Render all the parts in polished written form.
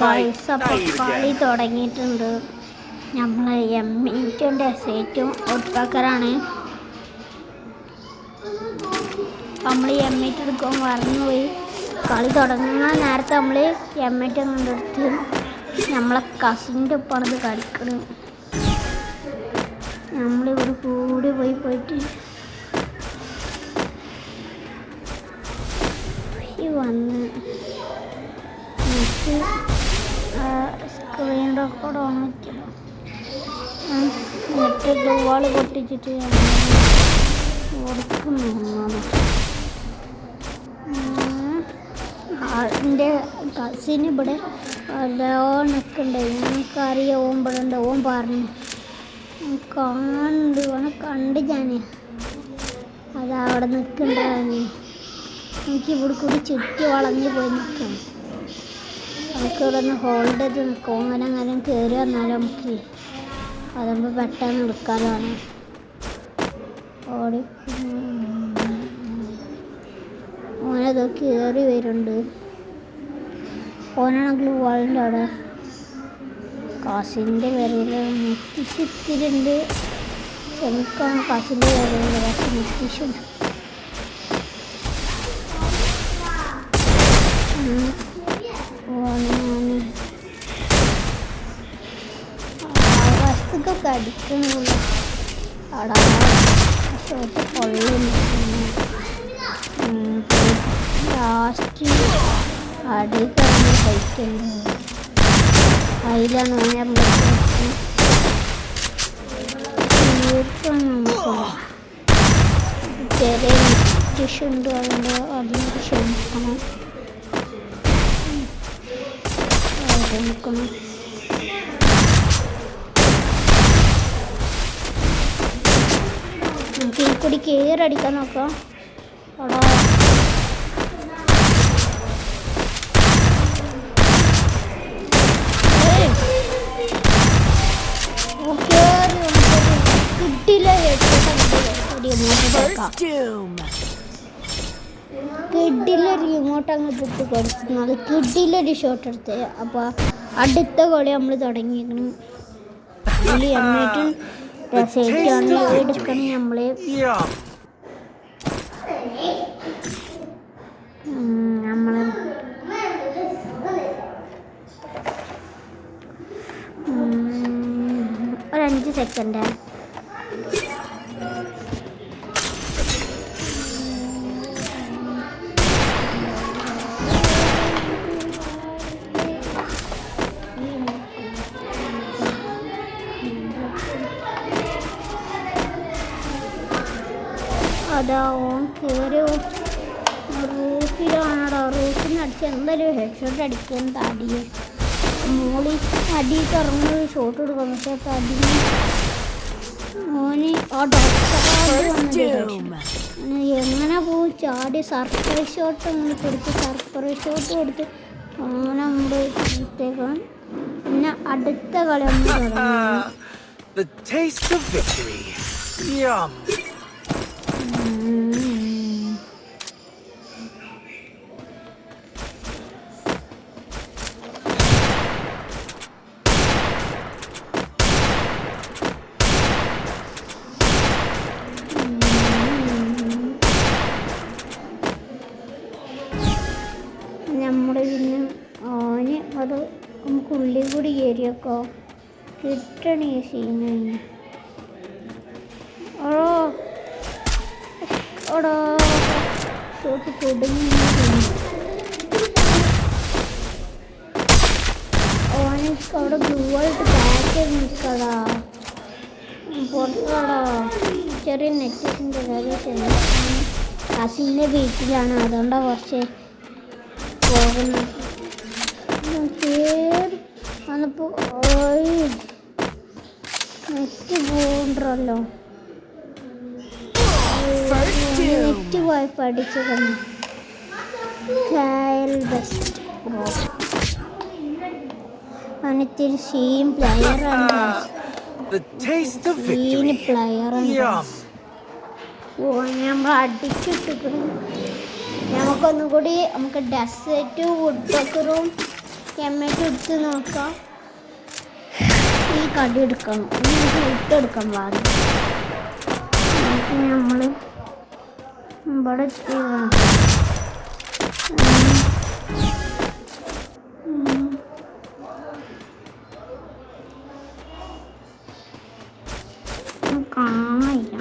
കളി തുടങ്ങിയിട്ടുണ്ട്. നമ്മൾ M8 ഡെസേർട്ടും ഒട്ടാക്കറാണ്. നമ്മൾ M8 എടുക്കാൻ മറന്നുപോയി. കളി തുടങ്ങുന്ന നേരത്തെ നമ്മൾ M8 കൊണ്ടെടുത്ത് നമ്മളെ കസിൻ്റെ ഒപ്പമാണത് കളിക്കണം. നമ്മളിവിടെ കൂടി പോയിട്ട് വന്ന് സ്ക്രീൻ റെക്കോർഡ് ഓൺ ആക്കിയത്. എന്നിട്ട് ഗ്ലൂവാൾ പൊട്ടിച്ചിട്ട് കൊടുക്കുന്നു. എൻ്റെ കസിന് ഇവിടെ നിൽക്കണ്ടായി. എനിക്കറിയാം ഓൻ ഇവിടെ ഉണ്ട്. ഓൻ പറഞ്ഞു കണ്ട് ഞാൻ അതവിടെ നിൽക്കണ്ടായിരുന്നു. എനിക്കിവിടെ കൂടി ചുറ്റി വളഞ്ഞ് പോയി നിൽക്കാം. നമുക്ക് ഇവിടെ നിന്ന് ഹോൾഡ് ചെയ്ത് നിൽക്കും. അങ്ങനെ കയറി വന്നാലും നമുക്ക് അതാകുമ്പോൾ പെട്ടെന്ന് എടുക്കാനാണ്. ഓനത് കയറി വരുന്നുണ്ട്. ഓനാണെങ്കിൽ വാളിൻ്റെ അവിടെ കാസിൻ്റെ വിരയിൽ നെറ്റിഷിത്തിട്ടുണ്ട്. ക്ഷമിക്കണം, കാസിൻ്റെ വിരയിൽ കാശ് നെറ്റിഷുണ്ട്. വസ്തുക്കൊക്കെ അടിക്കണമല്ലോ. അവിടെ ഷോട്ട് കൊള്ളുന്നു. ലാസ്റ്റ് അടിക്കാണ് കഴിക്കുന്നത്. അതിലാണ് നമുക്ക് ചെറിയ നെറ്റിഷുണ്ട്. അതുകൊണ്ട് അതിനൊക്കെ ക്ഷമിക്കണം. നമുക്ക് ഈ കൂടി കയറടിക്കാൻ നോക്കാം. അവിടെ കിഡിലെ റിമോട്ട് അങ്ങ് കിട്ടി കൊടുക്കുന്നത്. കിഡിലൊരു ഷോട്ട് എടുത്ത്. അപ്പോൾ അടുത്ത കളി നമ്മൾ തുടങ്ങിയിരിക്കണം. M8 ഡെസേർട്ടാണ് എടുക്കണം. നമ്മൾ ഒരു 5 സെക്കൻഡ്. അതാ ഓൻ കയറി റൂഫിലാണോ? റൂഫിന് അടിച്ച് എന്തായാലും ഹെഡ് ഷോട്ട് അടിക്കാൻ തടിയെ മോളി അടി കറങ്ങി ഷോട്ട് കൊടുക്കണം. പക്ഷേ തടി ഓന് ആ എങ്ങനെ പോവും ചാടി സർപ്രൈസ് ഷോട്ട് അങ്ങനെ കൊടുത്ത് അങ്ങനെ നമ്മൾ ഇട്ടേക്കാം. പിന്നെ അടുത്ത കളി നമ്മൾ പിന്നെ ഓന് അത് നമുക്ക് ഉള്ളിൽ കൂടി കയറിയൊക്കെ കിട്ടണേ സീനായി. ഓടോ ഷോട്ട് കൊടുങ്ങി. ഓനക്ക് അവിടെ ഗ്ലൂവായിട്ട് ബാക്ക് നിൽക്കടാ. പുറത്താടാ ചെറിയ നെറ്റിൻ്റെ കാര്യം. കസിൻ്റെ വീട്ടിലാണ്, അതുകൊണ്ടാണ് കുറച്ച് പോകുന്നത്. കയറി വന്നപ്പോൾ നെറ്റ് പോകണ്ടല്ലോ. നെറ്റ് പോയി പഠിച്ചതാണ്. ബെസ്റ്റ് അവനത്തിരി സീൻ പ്ലെയറാണ്. നമ്മൾ അടിച്ചിട്ടിക്കണം. നമുക്കൊന്നും കൂടി നമുക്ക് ഡെസേർട്ട് വുഡ്ബക്കറും എമ്മയ്ക്ക് എടുത്ത് നോക്കാം. ഈ കടി എടുക്കണം, ഇട്ടെടുക്കാൻ പാടില്ല. നമ്മൾ ഇവിടെ കാണാനില്ല.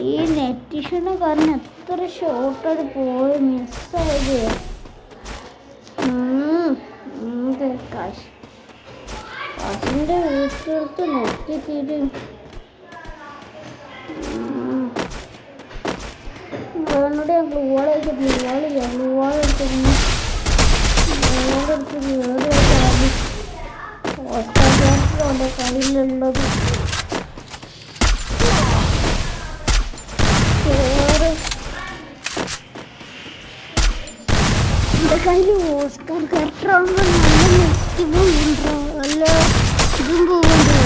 ഈ നെറ്റിഷന് കാരണം എത്ര ഷോട്ടോട് പോയി മിസ്സായത്. കാശിൻ്റെ വീട്ടിലെടുത്ത് നോക്കിത്തീര്. വേണോടെ ഗ്ലൂവാളെടുത്ത് ഗ്ലൂവാളെടുത്ത് ഓസ്കാറിൻ്റെ കയ്യിലുള്ളത് എൻ്റെ കയ്യിൽ ഓസ്കാർ കയറ്റാകുമ്പോൾ നല്ല നെറ്റ് പോകുന്നുണ്ടോ, അല്ല ഇതും പോകുന്നുണ്ടോ,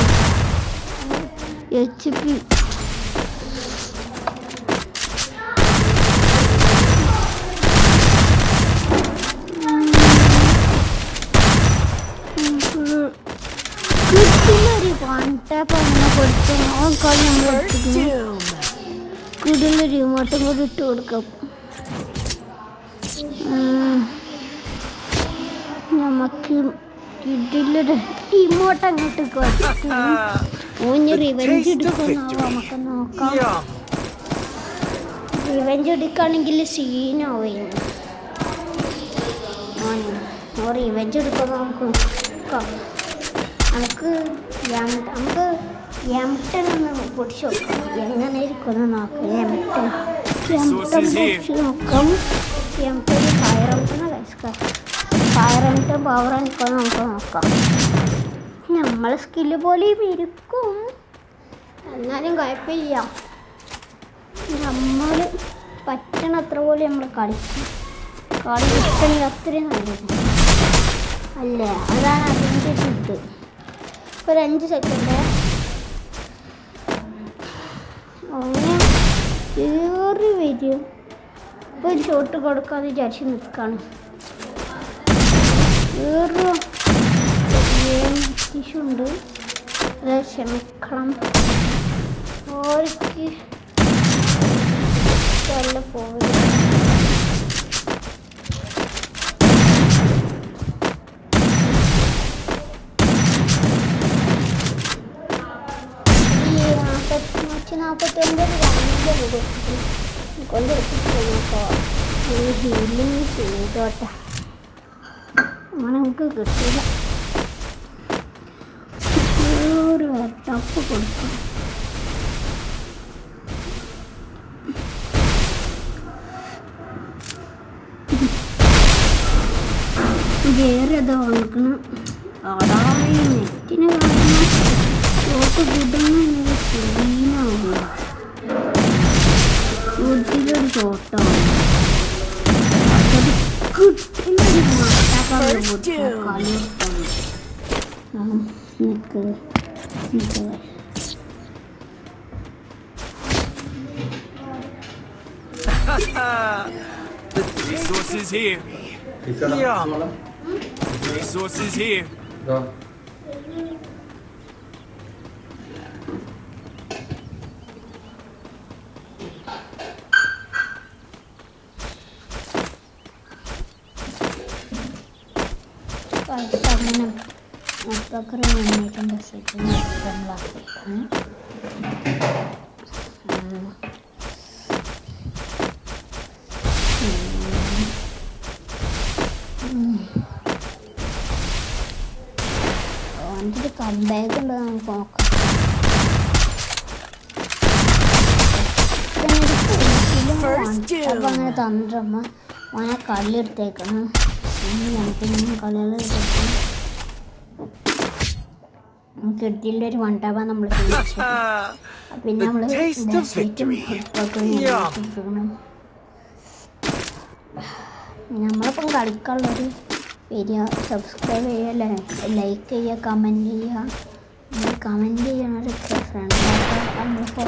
HP. കിട്ടിയൊരു കോൺടാപ്പ് അങ്ങനെ കൊടുത്തു നമ്മൾ കൂടുതൽ റിമോട്ടും കൂടി ഇട്ട് കൊടുക്കാം. നമുക്ക് ഇതിലൊരു റിമോട്ട് അങ്ങോട്ട് കൊടുക്കും. ഓന് റിവെഞ്ച് എടുക്കുന്നോ നമുക്ക് നോക്കാം. റിവെഞ്ച് എടുക്കുകയാണെങ്കിൽ സീനാവും. റിവെഞ്ച് എടുക്കുന്ന നമുക്ക് നോക്കാം. നമുക്ക് M10 ഒന്ന് പൊടിച്ച് നോക്കാം, എങ്ങനെ ഇരിക്കുന്നു നോക്കാം. M10 പൊടിച്ച് നോക്കാം. M10 ഫയർ ഔട്ടും പവർ നിൽക്കുന്ന നമുക്ക് നോക്കാം. നമ്മൾ സ്കില്ല് പോലെയും ഇരിക്കും, എന്നാലും കുഴപ്പമില്ല. നമ്മൾ പറ്റണത്ര പോലെ നമ്മൾ കളിക്കും. കളി കിട്ടണമെങ്കിൽ അത്രയും നല്ലത് അല്ലേ? അതാണ് അതിൻ്റെ ഇത്. ഒരു 5 സെക്കൻഡ് അങ്ങനെ കയറി വരും. ഇപ്പോൾ ഒരു ഷോട്ട് കൊടുക്കാതെ വിചാരിച്ച് നിൽക്കുകയാണ്. കയറുണ്ട്, അത് ക്ഷമിക്കണം. ഓർക്ക് നല്ല പോവില്ല. ഹീലിങ് ചെയ്തോട്ടെ, അങ്ങനെ നമുക്ക് കിട്ടില്ല. ഒരു ടപ്പ് കൊടുക്കും. വേറെതാ കൊടുക്കണം. ആടായി നെറ്റിന് കാരണം ഷോട്ട് കിട്ടുന്ന സീനാവുക. വീട്ടിലൊരു ഷോട്ടാവും. The resources here. Yeah. Resources here. Comeback ഉണ്ട്, നമുക്ക് നോക്കാം. അപ്പം അങ്ങനെ തന്നിട്ടമ്മ ഓനെ കളിയെടുത്തേക്കണം. നമുക്ക് കളികൾ നമുക്ക് എടുത്തിൻ്റെ ഒരു വണ്ടാവാൻ നമ്മൾ പിന്നെ നമ്മൾ നമ്മളിപ്പം കളിക്കാനുള്ളൊരു വരിക, സബ്സ്ക്രൈബ് ചെയ്യുക, ലൈക്ക് ചെയ്യുക, കമൻറ്റ് ചെയ്യുക. കമൻറ്റ് ചെയ്യണവരൊക്കെ ഫ്രണ്ടാക്കുക.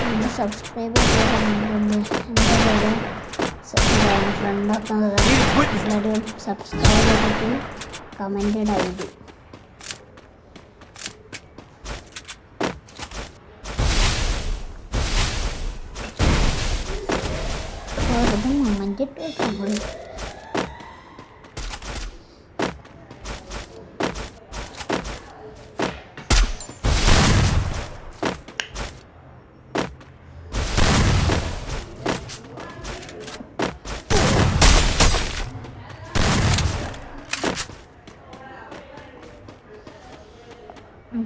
നമ്മൾ സബ്സ്ക്രൈബ് ചെയ്യുന്നുണ്ട്. എൻ്റെ പേര് ഫ്രണ്ടാക്കുന്നത്. എല്ലാവരും സബ്സ്ക്രൈബ് ചെയ്തിട്ട് കമൻറ്റ് ഇടായി. വെറുതെ മൊമെൻ്റ് ഇട്ട് നമ്മൾ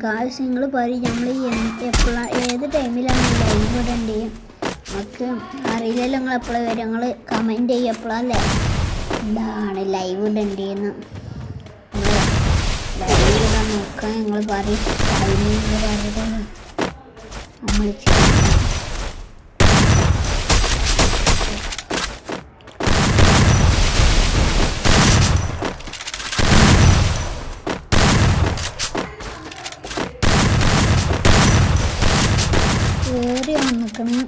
ഗായ്സ് നിങ്ങൾ പറയും നമ്മൾ എപ്പോഴാണ് ഏത് ടൈമിലാണ് ലൈവ് ഇടേണ്ടത്? നമുക്ക് അറിയില്ലല്ലോ നിങ്ങൾ എപ്പോഴാണ് വരും. നിങ്ങൾ കമൻറ്റ് ചെയ്യുക എപ്പോഴല്ലേ എന്താണ് ലൈവ് ഇടേണ്ടതെന്ന്. നമ്മൾ ലൈവ് ഇടാൻ നോക്കാം. നിങ്ങൾ പറയും ടൈമിങ് പറയുന്നത് നമ്മൾ കയറി വന്നിക്കണം.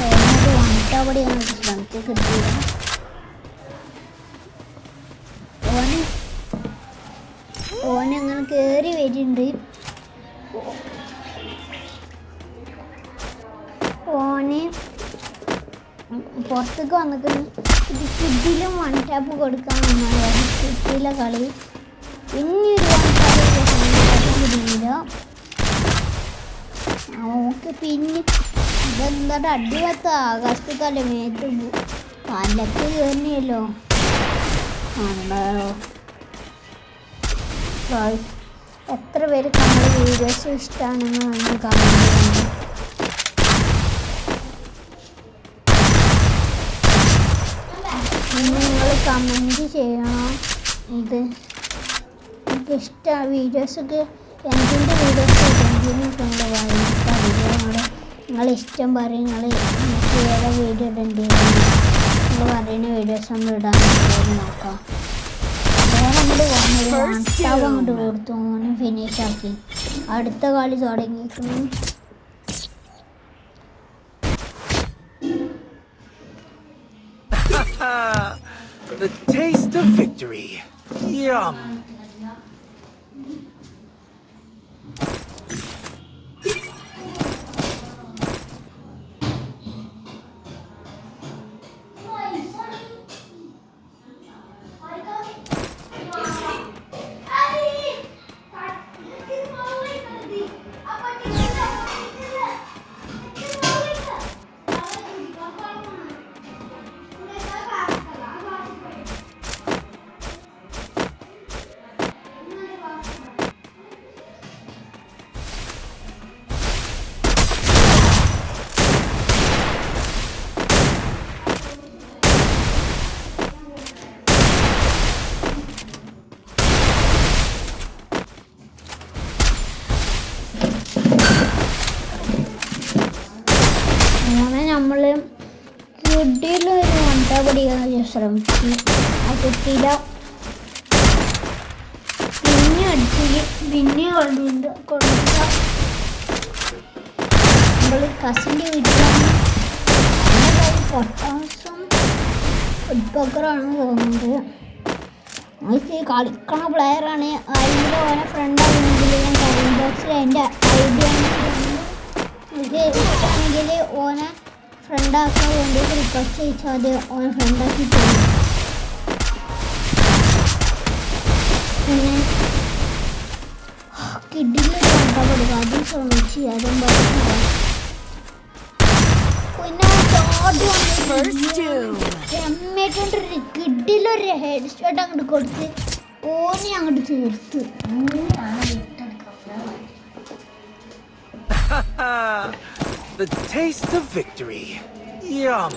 ഓനൊരു വന്നിട്ടവിടെയാണ് ശ്രമിച്ച് കിട്ടിയത്. ഓനങ്ങനെ കയറി വരുന്നുണ്ട്. ഓന് പുറത്തേക്ക് വന്നിക്കണം. ഇത് കിഡിലും വൺ ടാപ്പ് കൊടുക്കാൻ കിട്ടിയില്ല കളി. ഇനിയൊരു വൺ ടാപ്പ് കിട്ടിയില്ല. ഓക്കെ പിന്നെ ഇതെന്താ അടിപത്ത ആകാശത്തേക്കല്ലേ മേത്ത് പല്ലക്ക് കയറിയല്ലോ. ആണോ എത്ര പേർക്ക് നമ്മുടെ വീഡിയോസ് ഇഷ്ടമാണെന്ന് വേണം കമൻറ്റ് ചെയ്യുന്നത്. പിന്നെ നിങ്ങൾ കമൻറ്റ് ചെയ്യണം. ഇത് എനിക്ക് ഇഷ്ടമാണ് വീഡിയോസൊക്കെ. എന്തിൻ്റെ വീഡിയോസ് എന്തിനൊക്കെ ഉണ്ട് പറയുന്നത് നിങ്ങൾ ഇഷ്ടം പറയും. നിങ്ങൾ എനിക്ക് ഏതാ വീഡിയോ ഇടേണ്ടി നിങ്ങൾ പറയുന്ന വീഡിയോസ് നമ്മൾ ഇടാൻ നോക്കാം. നമ്മൾ വൺ അങ്ങോട്ട് കൊടുത്തു. ഓനും ഫിനിഷ് ആക്കി. അടുത്ത കളി തുടങ്ങിയിരിക്കുന്നു. The taste of victory. Yum. നമ്മൾ കിഡിലൊരു വണ്ട പിടിക്കാൻ ശ്രമിച്ചു. ആ കുട്ടിയില പിന്നെ അടിച്ച് പിന്നെ കൊണ്ടുണ്ട് കൊണ്ടില്ല. നമ്മൾ കസിൻ്റെ വീട്ടിലാണ്. പൊട്ടാസും ഫുട്ബോളറാണ് തോന്നുന്നത്. നമുക്ക് കളിക്കണ പ്ലെയറാണ്. അതിൻ്റെ ഓരോ ഫ്രണ്ടാണെങ്കിൽ ഞാൻ കമൻറ്റ് ബോക്സിൽ അതിൻ്റെ ഐഡിയ ഇത് ഇഷ്ടമാണെങ്കിൽ ഓനെ ഫ്രണ്ടാക്കാൻ വേണ്ടി റിക്വസ്റ്റ് ചെയ്യിച്ചാൽ അത് ഓനെ ഫ്രണ്ടാക്കി പോകും. പിന്നെ കിഡിൽ കണ്ടാ കൊടുക്കുക. അതും ശ്രമിച്ച് അതും പഠിക്കുക. പിന്നെ ചാടി വന്നിട്ടൊരു കിഡിലൊരു ഹെഡ് ഷോട്ട് അങ്ങോട്ട് കൊടുത്ത് ഓനെ അങ്ങോട്ട് ചേർത്ത്. The taste of victory. Yum.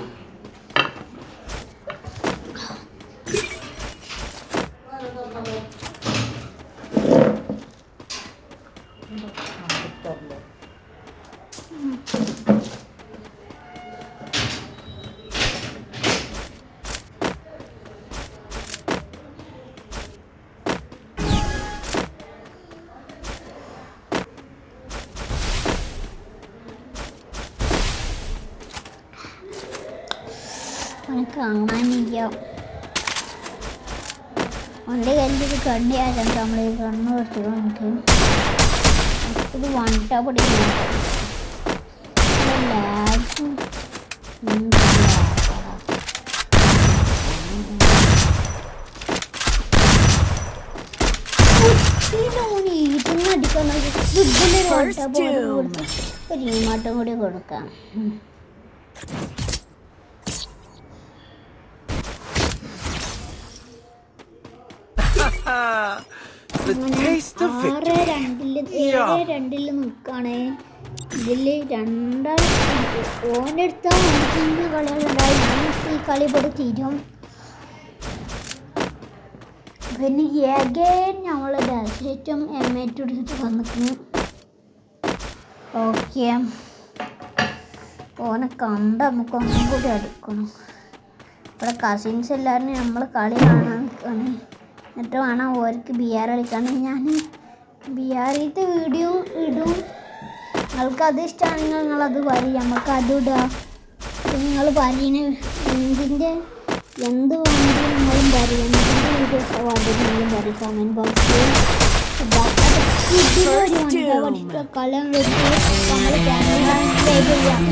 കാണാനില്ല. അവൻ്റെ കയ്യിൽ ഇത് കണ്ണിയാക്കാൻ നമ്മൾ കണ്ണ് കൊടുത്തിട്ട് നമുക്ക് ഇത് വണ്ട പിടിക്കും. ഒരു ഈമാട്ടം കൂടി കൊടുക്കാം. The taste of victory. 7-2 നിൽക്കാണ്. ഇതിൽ രണ്ടാൾ ഓനെടുത്താൽ നമുക്ക് കളികളുണ്ടായി. ഈ കളി ഇവിടെ തീരും. പിന്നെ ഏകൻ നമ്മൾ ഡെസേറ്റും എമ്മേറ്റും എടുത്തിട്ട് വന്നിരിക്കുന്നു. ഓക്കെ, ഓനെ കണ്ട നമുക്ക് ഒന്നും കൂടി എടുക്കണം. ഇവിടെ കസിൻസ് എല്ലാവരും നമ്മൾ കളി കാണാൻ നിൽക്കുകയാണ്. എന്നിട്ട് വേണം ഓർക്ക് BR കളിക്കാൻ. ഞാൻ BRത്തെ വീഡിയോ ഇടും. നിങ്ങൾക്ക് അത് ഇഷ്ടമാണെങ്കിൽ നിങ്ങളത് പറയും, നമുക്ക് അത് ഇടുക. നിങ്ങൾ പറയുന്ന എന്തിൻ്റെ എന്ത് വേണ്ടി നിങ്ങളും പറയും, എന്തിൻ്റെ വീഡിയോസ് വേണ്ടിയും പറയും കമൻറ്റ് ബോക്സിൽ. കലം വെച്ച് നമ്മൾ ചാനൽ സബ്സ്ക്രൈബ് ചെയ്യാം.